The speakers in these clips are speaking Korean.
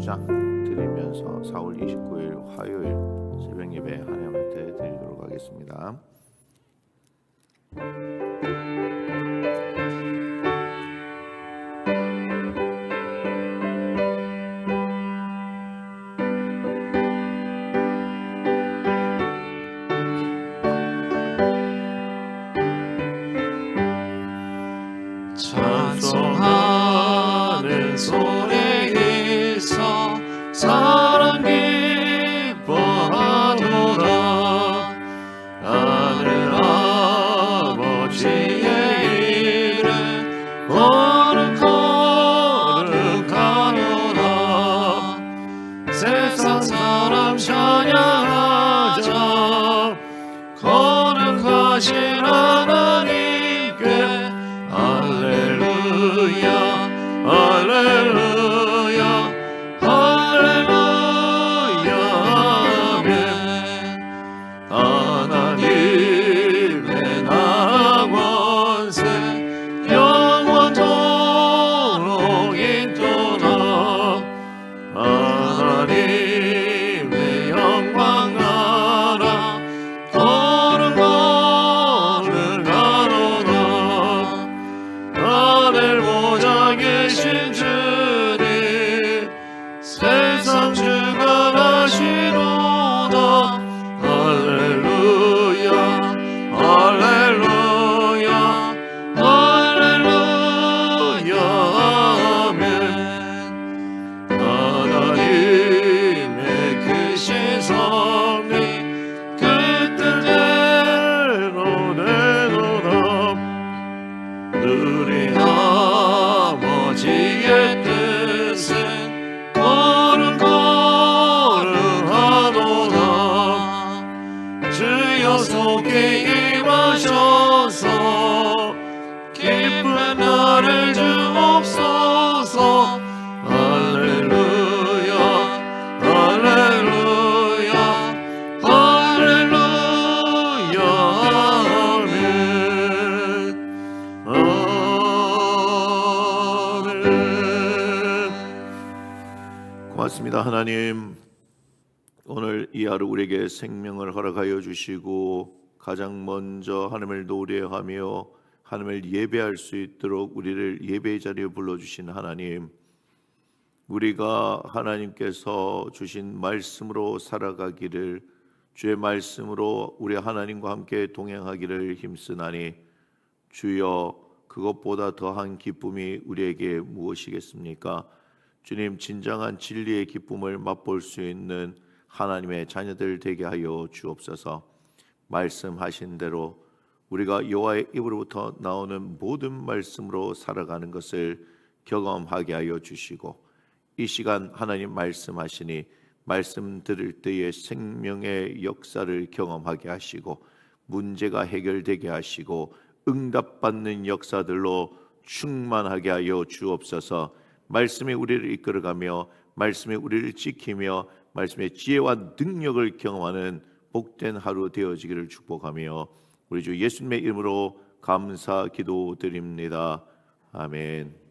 주장 드리면서 4월 29일 화요일 새벽 예배 하나님한테 드리도록 하겠습니다. 찬송하는 소리 있어 사랑 기뻐하노라. 하늘 아버지의 이름 거룩거룩하노라. 세상 사람 찬양하자. 거룩하신 하나님께 할렐루야 할렐루야 할렐루야 아멘. 하나님의 나라 권세 영원토록 있도다. 하나님의 영광 나라 거룩거룩하노라. 하늘 보좌 계신 주님 세상 주관하시도다. 할렐루야 할렐루야 할렐루야 아멘. 하나님의 크신 섭리 그 뜻대로 되도다. 우리 아버지의 뜻은 거룩거룩하도다. 주여 속히 임하셔서 기쁜 나를 주옵소서. 할렐루야 할렐루야 할렐루야 아멘. 고맙습니다. 하나님, 오늘 이 하루 우리에게 생명을 허락하여 주시고 가장 먼저 하나님을 노래하며 하나님을 예배할 수 있도록 우리를 예배의 자리에 불러주신 하나님, 우리가 하나님께서 주신 말씀으로 살아가기를, 주의 말씀으로 우리 하나님과 함께 동행하기를 힘쓰나니 주여, 그것보다 더한 기쁨이 우리에게 무엇이겠습니까? 주님, 진정한 진리의 기쁨을 맛볼 수 있는 하나님의 자녀들 되게 하여 주옵소서. 말씀하신 대로 우리가 여호와의 입으로부터 나오는 모든 말씀으로 살아가는 것을 경험하게 하여 주시고, 이 시간 하나님 말씀하시니 말씀 들을 때에 생명의 역사를 경험하게 하시고, 문제가 해결되게 하시고, 응답받는 역사들로 충만하게 하여 주옵소서. 말씀이 우리를 이끌어가며 말씀이 우리를 지키며 말씀의 지혜와 능력을 경험하는 복된 하루 되어지기를 축복하며 우리 주 예수님의 이름으로 감사 기도드립니다. 아멘.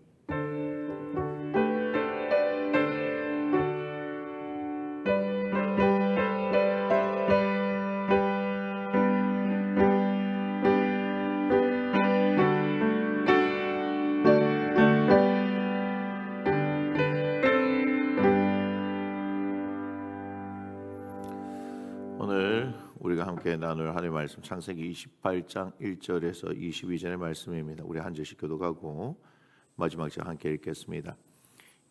오늘 우리가 함께 나눌 하나님의 말씀 창세기 28장 1절에서 22절의 말씀입니다. 우리 한 절씩 교독하고 마지막 절 함께 읽겠습니다.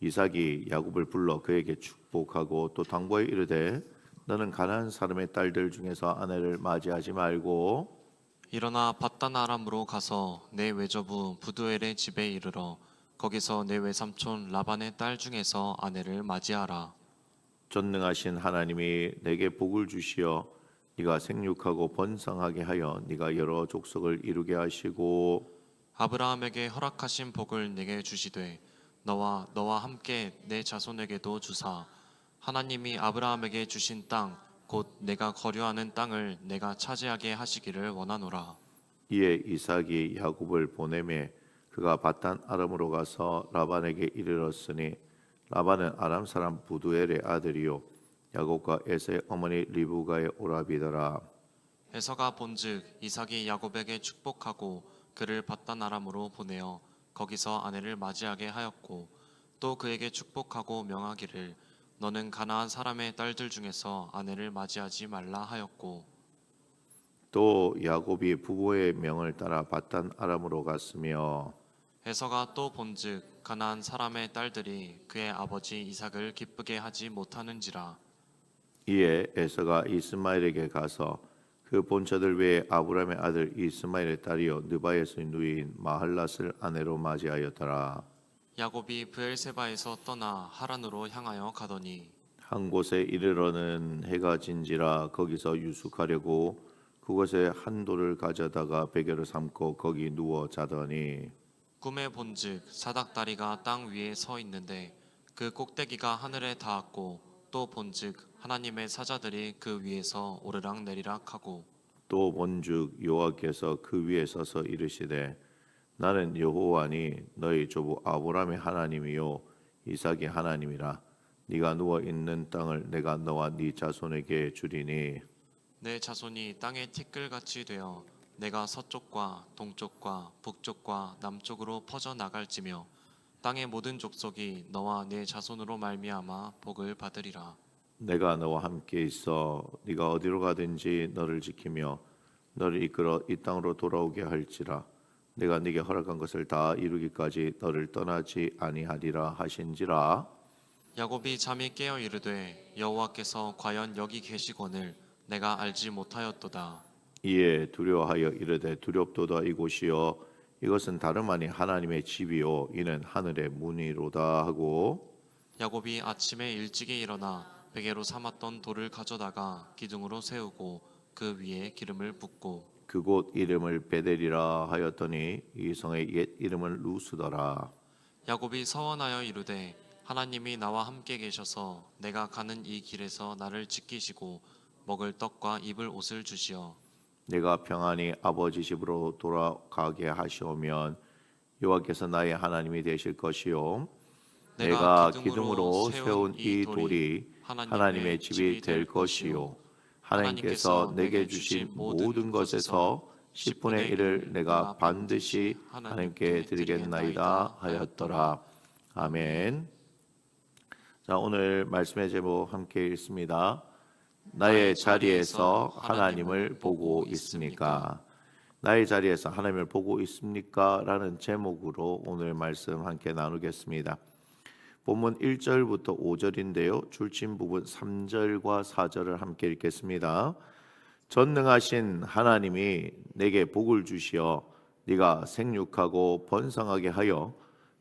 이삭이 야곱을 불러 그에게 축복하고 또 당부하여 이르되 너는 가나안 사람의 딸들 중에서 아내를 맞이하지 말고 일어나 밧단 아람으로 가서 내 외조부 부두엘의 집에 이르러 거기서 내 외삼촌 라반의 딸 중에서 아내를 맞이하라. 전능하신 하나님이 내게 복을 주시어 네가 생육하고 번성하게 하여 네가 여러 족속을 이루게 하시고 아브라함에게 허락하신 복을 내게 주시되 너와 함께 내 자손에게도 주사 하나님이 아브라함에게 주신 땅 곧 내가 거류하는 땅을 내가 차지하게 하시기를 원하노라. 이에 이삭이 야곱을 보내매 그가 밧단 아람으로 가서 라반에게 이르렀으니 라반은 아람 사람 부두엘의 아들이요 야곱과 에서의 어머니 리브가의 오라비더라. 에서가 본즉 이삭이 야곱에게 축복하고 그를 받단 아람으로 보내어 거기서 아내를 맞이하게 하였고 또 그에게 축복하고 명하기를 너는 가나안 사람의 딸들 중에서 아내를 맞이하지 말라 하였고 또 야곱이 부부의 명을 따라 받단 아람으로 갔으며 에서가 또 본즉 가나안 사람의 딸들이 그의 아버지 이삭을 기쁘게 하지 못하는지라 이에 에서가 이스마엘에게 가서 그 본처들 외에 아브라함의 아들 이스마엘의 딸이요 느바에서 누이인 마할랏을 아내로 맞이하였더라. 야곱이 브엘세바에서 떠나 하란으로 향하여 가더니 한 곳에 이르러는 해가 진지라 거기서 유숙하려고 그곳에 한 돌을 가져다가 베개로 삼고 거기 누워 자더니 꿈에 본즉 사닥다리가 땅 위에 서 있는데 그 꼭대기가 하늘에 닿았고 또 본즉 하나님의 사자들이 그 위에서 오르락 내리락 하고 또 본즉 여호와께서 그 위에 서서 이르시되 나는 여호와니 너희 조부 아브라함의 하나님이요 이삭의 하나님이라. 네가 누워 있는 땅을 내가 너와 네 자손에게 주리니 내 자손이 땅의 티끌같이 되어 내가 서쪽과 동쪽과 북쪽과 남쪽으로 퍼져 나갈지며 땅의 모든 족속이 너와 내 자손으로 말미암아 복을 받으리라. 내가 너와 함께 있어 네가 어디로 가든지 너를 지키며 너를 이끌어 이 땅으로 돌아오게 할지라. 내가 네게 허락한 것을 다 이루기까지 너를 떠나지 아니하리라 하신지라. 야곱이 잠이 깨어 이르되 여호와께서 과연 여기 계시거늘 내가 알지 못하였도다. 이에 두려워하여 이르되 두렵도다 이곳이여 이것은 다름 아닌 하나님의 집이요 이는 하늘의 문이로다 하고 야곱이 아침에 일찍이 일어나 베개로 삼았던 돌을 가져다가 기둥으로 세우고 그 위에 기름을 붓고 그곳 이름을 베델이라 하였더니 이 성의 옛 이름은 루스더라. 야곱이 서원하여 이르되 하나님이 나와 함께 계셔서 내가 가는 이 길에서 나를 지키시고 먹을 떡과 입을 옷을 주시어 내가 평안히 아버지 집으로 돌아가게 하시오면 여호와께서 나의 하나님이 되실 것이요 내가 기둥으로 세운 이 돌이 하나님의 집이 될 것이요 하나님께서 내게 주신 모든 것에서 10분의 1을 내가 반드시 하나님께 드리겠나이다 하였더라. 아멘. 자, 오늘 말씀의 제목 함께 읽습니다. 나의 자리에서 하나님을 보고 있습니까? 나의 자리에서 하나님을 보고 있습니까? 라는 제목으로 오늘 말씀 함께 나누겠습니다. 본문 1절부터 5절인데요. 줄친 부분 3절과 4절을 함께 읽겠습니다. 전능하신 하나님이 내게 복을 주시어 네가 생육하고 번성하게 하여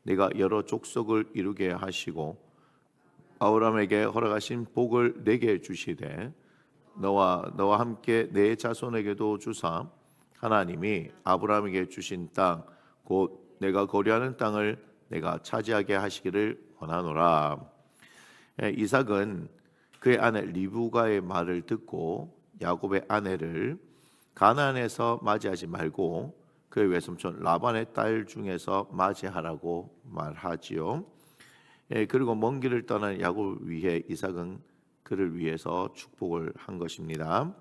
네가 여러 족속을 이루게 하시고 아브라함에게 허락하신 복을 내게 주시되 너와 함께 내 자손에게도 주사 하나님이 아브라함에게 주신 땅 곧 내가 거류하는 땅을 내가 차지하게 하시기를 원하노라. 이삭은 그의 아내 리브가의 말을 듣고 야곱의 아내를 가나안에서 맞이하지 말고 그의 외삼촌 라반의 딸 중에서 맞이하라고 말하지요. 그리고 먼 길을 떠난 야곱을 위해 이삭은 그를 위해서 축복을 한 것입니다.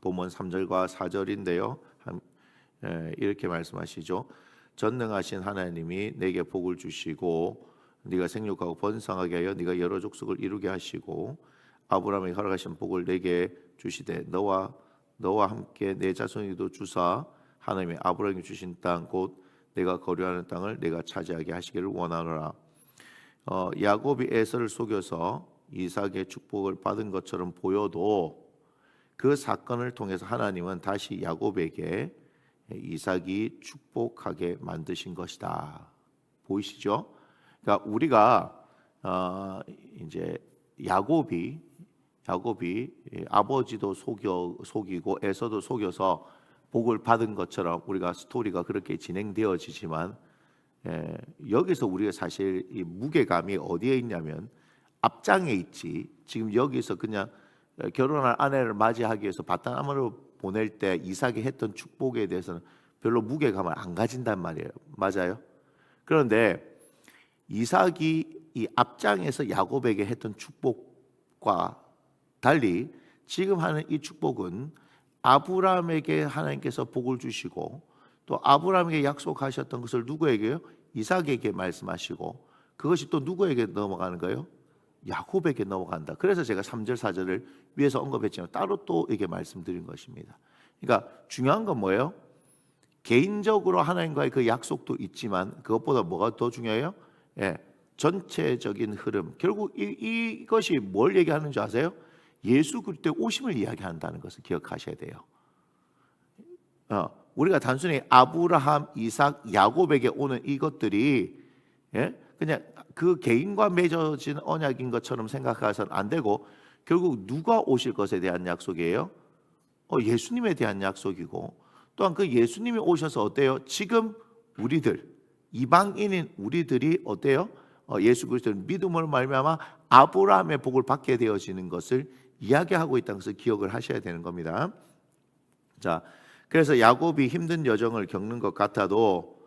본문 3절과 4절인데요. 이렇게 말씀하시죠. 전능하신 하나님이 내게 복을 주시고 네가 생육하고 번성하게 하여 네가 여러 족속을 이루게 하시고 아브라함에게 허락하신 복을 내게 주시되 너와 함께 내 자손에게도 주사 하나님이 아브라함에게 주신 땅 곧 내가 거류하는 땅을 내가 차지하게 하시기를 원하노라. 야곱이 에서를 속여서 이삭의 축복을 받은 것처럼 보여도 그 사건을 통해서 하나님은 다시 야곱에게 이삭이 축복하게 만드신 것이다. 보이시죠? 그러니까 우리가 이제 야곱이 아버지도 속이고 에서도 속여서 복을 받은 것처럼 우리가 스토리가 그렇게 진행되어지지만 여기서 우리가 사실 이 무게감이 어디에 있냐면 앞장에 있지. 지금 여기서 그냥 결혼할 아내를 맞이하기 위해서 바다나무로 보낼 때 이삭이 했던 축복에 대해서는 별로 무게감을 안 가진단 말이에요. 맞아요. 그런데 이삭이 이 앞장에서 야곱에게 했던 축복과 달리 지금 하는 이 축복은 아브라함에게 하나님께서 복을 주시고 또 아브라함에게 약속하셨던 것을 누구에게요? 이삭에게 말씀하시고 그것이 또 누구에게 넘어가는 거예요? 야곱에게 넘어간다. 그래서 제가 3절 4절을 위에서 언급했지만 따로 또 이게 말씀드린 것입니다. 그러니까 중요한 건 뭐예요? 개인적으로 하나님과의 그 약속도 있지만 그것보다 뭐가 더 중요해요? 전체적인 흐름. 결국 이것이 뭘 얘기하는 줄 아세요? 예수 그리스도의 오심을 이야기한다는 것을 기억하셔야 돼요. 우리가 단순히 아브라함, 이삭, 야곱에게 오는 이것들이 그냥 그 개인과 맺어진 언약인 것처럼 생각해서는 안 되고 결국 누가 오실 것에 대한 약속이에요? 예수님에 대한 약속이고 또한 그 예수님이 오셔서 어때요? 지금 우리들 이방인인 우리들이 어때요? 예수 그리스도를 믿음으로 말미암아 아브라함의 복을 받게 되어지는 것을 이야기하고 있다는 것을 기억을 하셔야 되는 겁니다. 자, 그래서 야곱이 힘든 여정을 겪는 것 같아도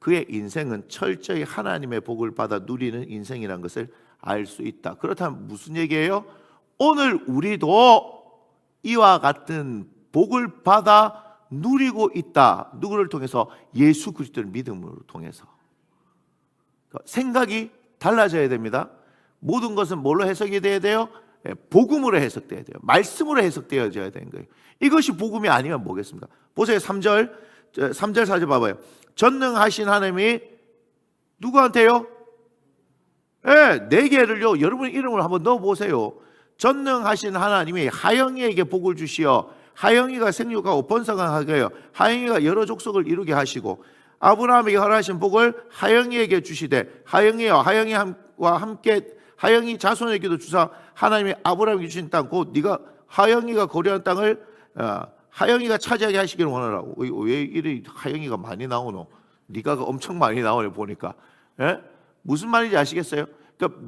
그의 인생은 철저히 하나님의 복을 받아 누리는 인생이라는 것을 알 수 있다. 그렇다면 무슨 얘기예요? 오늘 우리도 이와 같은 복을 받아 누리고 있다. 누구를 통해서? 예수 그리스도를 믿음으로 통해서. 생각이 달라져야 됩니다. 모든 것은 뭘로 해석이 돼야 돼요? 복음으로 해석돼야 돼요. 말씀으로 해석되어져야 되는 거예요. 이것이 복음이 아니면 뭐겠습니까? 보세요. 3절 4절 봐봐요. 전능하신 하나님이 누구한테요? 네 개를요. 여러분 이름을 한번 넣어보세요. 전능하신 하나님이 하영이에게 복을 주시어 하영이가 생육하고 번성하게 하여 하영이가 여러 족속을 이루게 하시고 아브라함에게 허락하신 복을 하영이에게 주시되 하영이와 하영이와 함께 하영이 자손에게도 주사 하나님이 아브라함에게 주신 땅 곧 네가 하영이가 거류한 땅을 하영이가 차지하게 하시기를 원하라고. 왜 이리 하영이가 많이 나오노? 네가가 엄청 많이 나오네 보니까. 무슨 말인지 아시겠어요? 그러니까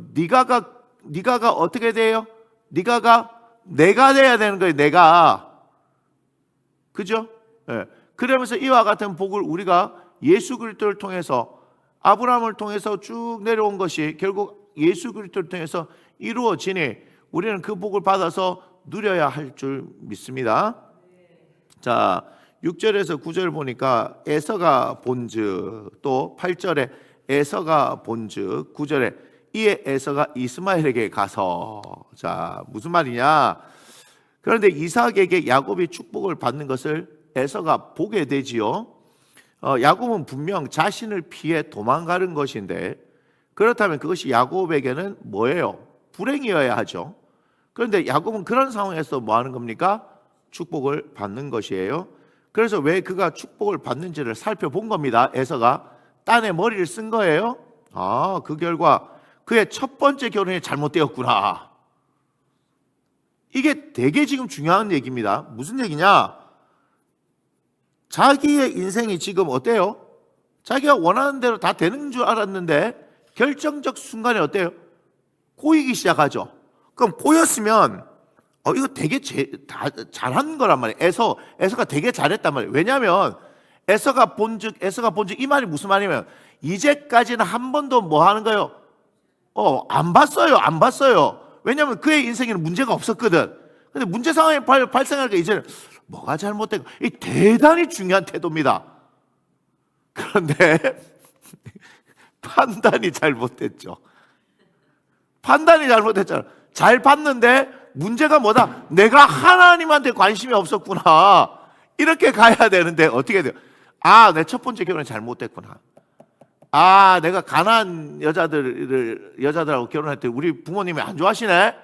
네가가 어떻게 돼요? 네가가 내가 돼야 되는 거예요. 내가. 그죠? 그러면서 이와 같은 복을 우리가 예수 그리스도를 통해서 아브라함을 통해서 쭉 내려온 것이 결국 예수 그리스도를 통해서 이루어지니 우리는 그 복을 받아서 누려야 할 줄 믿습니다. 자, 6절에서 9절 보니까 에서가 본즉 또 8절에 에서가 본즉 9절에 이에 에서가 이스마엘에게 가서 자 무슨 말이냐? 그런데 이삭에게 야곱이 축복을 받는 것을 에서가 보게 되지요. 야곱은 분명 자신을 피해 도망가는 것인데 그렇다면 그것이 야곱에게는 뭐예요? 불행이어야 하죠. 그런데 야곱은 그런 상황에서 뭐 하는 겁니까? 축복을 받는 것이에요. 그래서 왜 그가 축복을 받는지를 살펴본 겁니다. 에서가 딴에 머리를 쓴 거예요. 그 결과 그의 첫 번째 결혼이 잘못되었구나. 이게 되게 지금 중요한 얘기입니다. 무슨 얘기냐? 자기의 인생이 지금 어때요? 자기가 원하는 대로 다 되는 줄 알았는데 결정적 순간에 어때요? 꼬이기 시작하죠. 그럼 꼬였으면 이거 되게 잘한 거란 말이에요. 에서가 되게 잘했단 말이에요. 왜냐하면 에서가 본즉 이 말이 무슨 말이냐면 이제까지는 한 번도 뭐 하는 거예요? 안 봤어요. 왜냐하면 그의 인생에는 문제가 없었거든. 근데 문제 상황이 발생하니까 이제는 뭐가 잘못된 거? 이 대단히 중요한 태도입니다. 그런데 판단이 잘못됐죠. 판단이 잘못됐잖아. 잘 봤는데 문제가 뭐다? 내가 하나님한테 관심이 없었구나. 이렇게 가야 되는데 어떻게 돼요? 내 첫 번째 결혼이 잘못됐구나. 내가 가난한 여자들하고 결혼할 때 우리 부모님이 안 좋아하시네.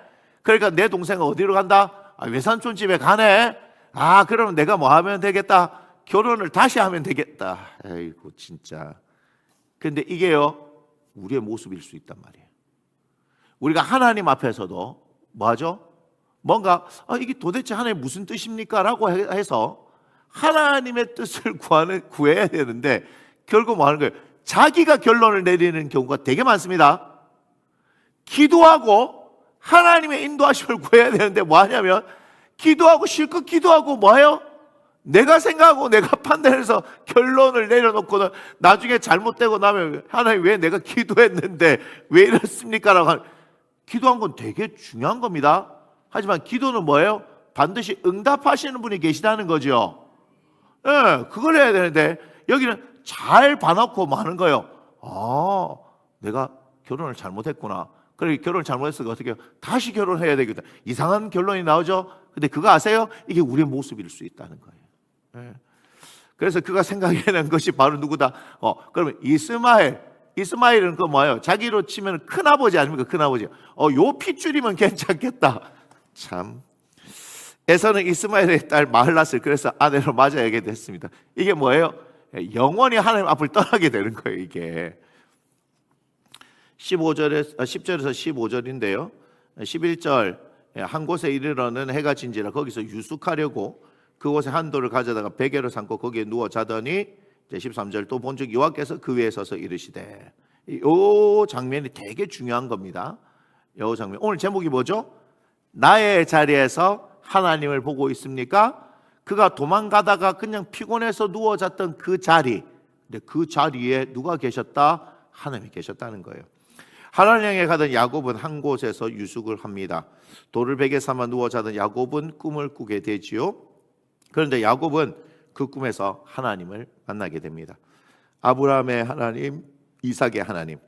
그러니까 내 동생은 어디로 간다? 외삼촌 집에 가네. 그러면 내가 뭐 하면 되겠다? 결혼을 다시 하면 되겠다. 아이고 진짜. 근데 이게요 우리의 모습일 수 있단 말이에요. 우리가 하나님 앞에서도 뭐하죠? 뭔가 이게 도대체 하나님 무슨 뜻입니까? 라고 해서 하나님의 뜻을 구해야 되는데 결국 뭐 하는 거예요? 자기가 결론을 내리는 경우가 되게 많습니다. 기도하고 하나님의 인도하심을 구해야 되는데 뭐 하냐면 기도하고 실컷 기도하고 뭐 해요? 내가 생각하고 내가 판단해서 결론을 내려놓고는 나중에 잘못되고 나면 하나님 왜 내가 기도했는데 왜 이랬습니까? 라고 기도한 건 되게 중요한 겁니다. 하지만 기도는 뭐예요? 반드시 응답하시는 분이 계시다는 거죠. 예, 그걸 해야 되는데 여기는 잘 봐놓고 마는 거예요. 아, 내가 결혼을 잘못했구나. 그래, 결혼을 잘못했으니까 어떻게 해요? 다시 결혼해야 되겠다. 이상한 결론이 나오죠. 근데 그거 아세요? 이게 우리의 모습일 수 있다는 거예요. 예. 그래서 그가 생각해낸 것이 바로 누구다? 그러면 이스마엘은 그 뭐예요? 자기로 치면 큰아버지 아닙니까? 큰아버지. 요 핏줄이면 괜찮겠다. 참. 에서는 이스마엘의 딸 마흘랏을 그래서 아내로 맞이하게 됐습니다. 이게 뭐예요? 영원히 하나님 앞을 떠나게 되는 거예요. 이게 10절에서 15절인데요. 11절 한 곳에 이르러는 해가 진지라 거기서 유숙하려고 그곳에 한 돌을 가져다가 베개로 삼고 거기에 누워 자더니 13절 또 본즉 여호와께서 그 위에 서서 이르시되 이 장면이 되게 중요한 겁니다. 이 장면 오늘 제목이 뭐죠? 나의 자리에서 하나님을 보고 있습니까? 그가 도망가다가 그냥 피곤해서 누워 잤던 그 자리, 근데 그 자리에 누가 계셨다? 하나님이 계셨다는 거예요. 하나님 향해 가던 야곱은 한 곳에서 유숙을 합니다. 돌을 베개 삼아 누워 자던 야곱은 꿈을 꾸게 되지요. 그런데 야곱은 그 꿈에서 하나님을 만나게 됩니다. 아브라함의 하나님, 이삭의 하나님,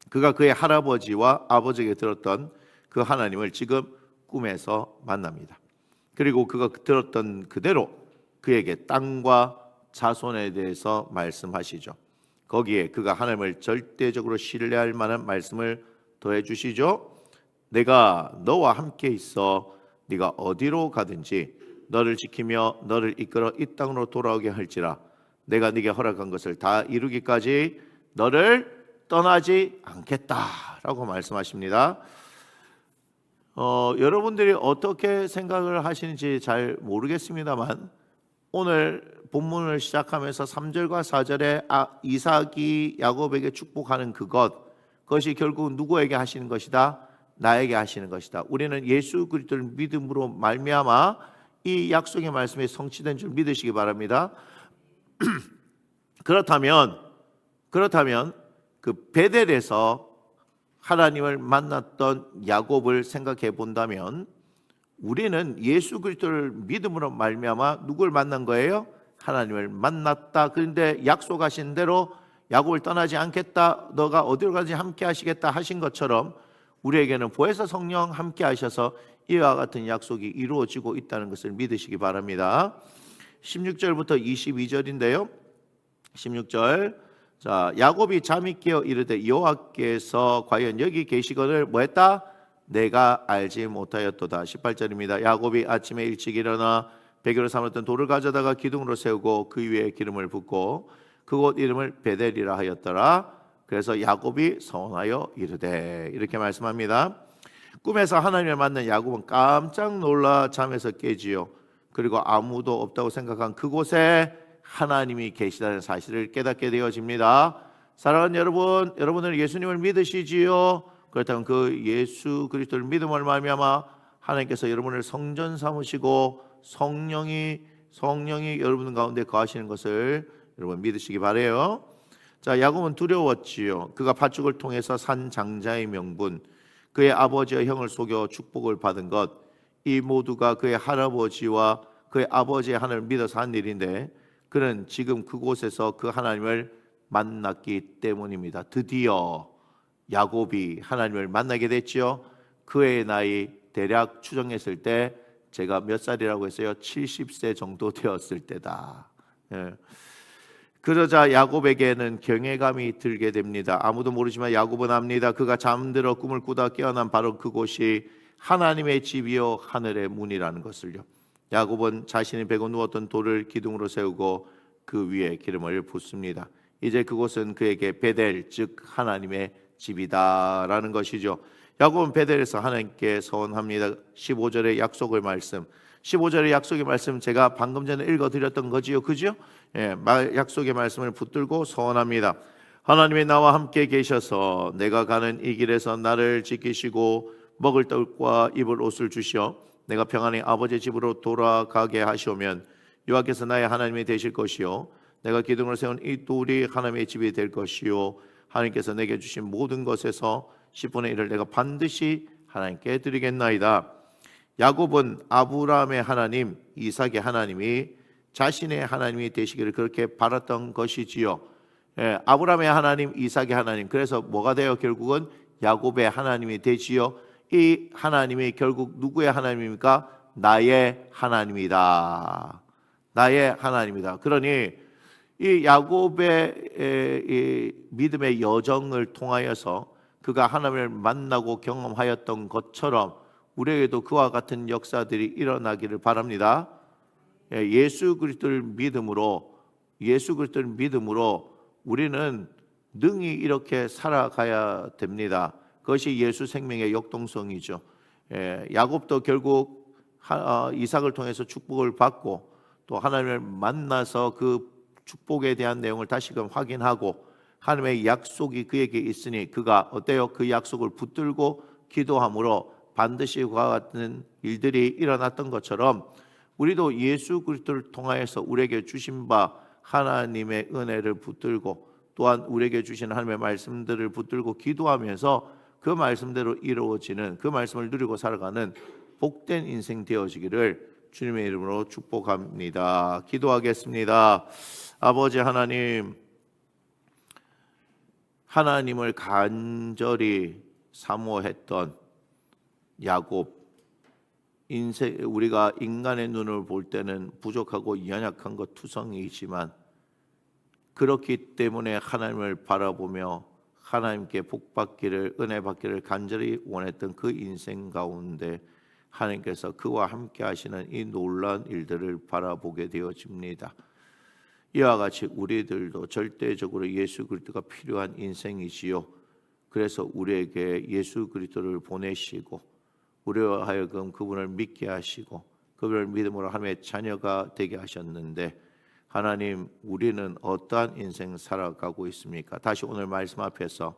그가 그의 할아버지와 아버지에게 들었던 그 하나님을 지금 꿈에서 만납니다. 그리고 그가 들었던 그대로 그에게 땅과 자손에 대해서 말씀하시죠. 거기에 그가 하나님을 절대적으로 신뢰할 만한 말씀을 더해 주시죠. 내가 너와 함께 있어 네가 어디로 가든지 너를 지키며 너를 이끌어 이 땅으로 돌아오게 할지라 내가 네게 허락한 것을 다 이루기까지 너를 떠나지 않겠다라고 말씀하십니다. 여러분들이 어떻게 생각을 하시는지 잘 모르겠습니다만 오늘 본문을 시작하면서 3절과 4절에 이삭이 야곱에게 축복하는 그것이 결국 누구에게 하시는 것이다? 나에게 하시는 것이다. 우리는 예수 그리스도를 믿음으로 말미암아 이 약속의 말씀이 성취된 줄 믿으시기 바랍니다. 그렇다면 그 베델에서 하나님을 만났던 야곱을 생각해 본다면 우리는 예수 그리스도를 믿음으로 말미암아 누굴 만난 거예요? 하나님을 만났다. 그런데 약속하신 대로 야곱을 떠나지 않겠다. 너가 어디로 가든지 함께 하시겠다 하신 것처럼 우리에게는 보혜사 성령 함께 하셔서 이와 같은 약속이 이루어지고 있다는 것을 믿으시기 바랍니다. 16절부터 22절인데요. 16절 자, 야곱이 잠이 깨어 이르되 여호와께서 과연 여기 계시거늘 뭐했다? 내가 알지 못하였도다. 18절입니다. 야곱이 아침에 일찍 일어나 베개로 삼았던 돌을 가져다가 기둥으로 세우고 그 위에 기름을 붓고 그곳 이름을 베델이라 하였더라. 그래서 야곱이 서원하여 이르되 이렇게 말씀합니다. 꿈에서 하나님을 만난 야곱은 깜짝 놀라 잠에서 깨지요. 그리고 아무도 없다고 생각한 그곳에 하나님이 계시다는 사실을 깨닫게 되어집니다. 사랑하는 여러분, 여러분은 예수님을 믿으시지요? 그렇다면 그 예수 그리스도를 믿음을 말미암아 하나님께서 여러분을 성전 삼으시고 성령이 여러분 가운데 거하시는 것을 여러분 믿으시기 바라요. 자, 야곱은 두려웠지요. 그가 팥죽을 통해서 산 장자의 명분, 그의 아버지와 형을 속여 축복을 받은 것, 이 모두가 그의 할아버지와 그의 아버지의 하나님을 믿어서 한 일인데 그는 지금 그곳에서 그 하나님을 만났기 때문입니다. 드디어 야곱이 하나님을 만나게 됐지요. 그의 나이 대략 추정했을 때 제가 몇 살이라고 했어요? 70세 정도 되었을 때다. 그러자 야곱에게는 경외감이 들게 됩니다. 아무도 모르지만 야곱은 압니다. 그가 잠들어 꿈을 꾸다 깨어난 바로 그곳이 하나님의 집이요 하늘의 문이라는 것을요. 야곱은 자신이 베고 누웠던 돌을 기둥으로 세우고 그 위에 기름을 붓습니다. 이제 그곳은 그에게 베델 즉 하나님의 집이다라는 것이죠. 야곱은 베델에서 하나님께 서원합니다. 15절의 약속의 말씀, 15절의 약속의 말씀 제가 방금 전에 읽어드렸던 거지요, 그죠? 약속의 말씀을 붙들고 서원합니다. 하나님이 나와 함께 계셔서 내가 가는 이 길에서 나를 지키시고 먹을 떡과 입을 옷을 주시어 내가 평안히 아버지 집으로 돌아가게 하시오면 여호와께서 나의 하나님이 되실 것이요 내가 기둥을 세운 이 돌이 하나님의 집이 될 것이요 하나님께서 내게 주신 모든 것에서 10분의 1을 내가 반드시 하나님께 드리겠나이다. 야곱은 아브라함의 하나님, 이삭의 하나님이 자신의 하나님이 되시기를 그렇게 바랐던 것이지요. 아브라함의 하나님, 이삭의 하나님. 그래서 뭐가 돼요? 결국은 야곱의 하나님이 되지요. 이 하나님이 결국 누구의 하나님입니까? 나의 하나님이다. 나의 하나님이다. 그러니 이 야곱의 이 믿음의 여정을 통하여서 그가 하나님을 만나고 경험하였던 것처럼 우리에게도 그와 같은 역사들이 일어나기를 바랍니다. 예수 그리스도를 믿음으로 우리는 능히 이렇게 살아가야 됩니다. 그것이 예수 생명의 역동성이죠. 야곱도 결국 이삭을 통해서 축복을 받고 또 하나님을 만나서 그 축복에 대한 내용을 다시금 확인하고 하나님의 약속이 그에게 있으니 그가 어때요? 그 약속을 붙들고 기도함으로 반드시 그와 같은 일들이 일어났던 것처럼 우리도 예수 그리스도를 통하여서 우리에게 주신 바 하나님의 은혜를 붙들고 또한 우리에게 주신 하나님의 말씀들을 붙들고 기도하면서 그 말씀대로 이루어지는 그 말씀을 누리고 살아가는 복된 인생 되어지기를 주님의 이름으로 축복합니다. 기도하겠습니다. 아버지 하나님, 하나님을 간절히 사모했던 야곱, 우리가 인간의 눈을 볼 때는 부족하고 연약한 것 투성이지만 그렇기 때문에 하나님을 바라보며 하나님께 복받기를 은혜 받기를 간절히 원했던 그 인생 가운데 하나님께서 그와 함께 하시는 이 놀라운 일들을 바라보게 되어집니다. 이와 같이 우리들도 절대적으로 예수 그리스도가 필요한 인생이지요. 그래서 우리에게 예수 그리스도를 보내시고 우리와 하여금 그분을 믿게 하시고 그분을 믿음으로 하나님의 자녀가 되게 하셨는데 하나님, 우리는 어떠한 인생 살아가고 있습니까? 다시 오늘 말씀 앞에서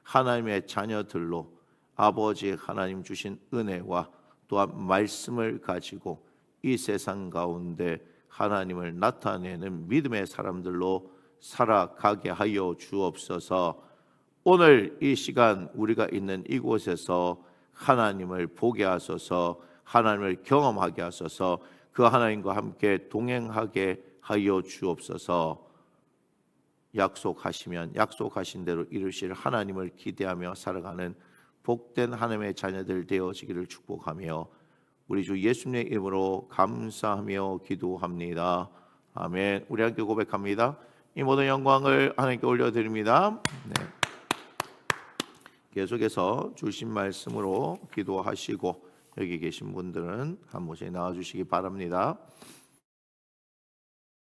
하나님의 자녀들로 아버지 하나님 주신 은혜와 또한 말씀을 가지고 이 세상 가운데 하나님을 나타내는 믿음의 사람들로 살아가게 하여 주옵소서. 오늘 이 시간 우리가 있는 이곳에서 하나님을 보게 하소서, 하나님을 경험하게 하소서, 그 하나님과 함께 동행하게 하여 주옵소서. 약속하시면 약속하신 대로 이루실 하나님을 기대하며 살아가는 복된 하나님의 자녀들 되어지기를 축복하며 우리 주 예수님의 이름으로 감사하며 기도합니다. 아멘. 우리 함께 고백합니다. 이 모든 영광을 하나님께 올려드립니다. 네. 계속해서 주신 말씀으로 기도하시고 여기 계신 분들은 한 번씩 나와주시기 바랍니다.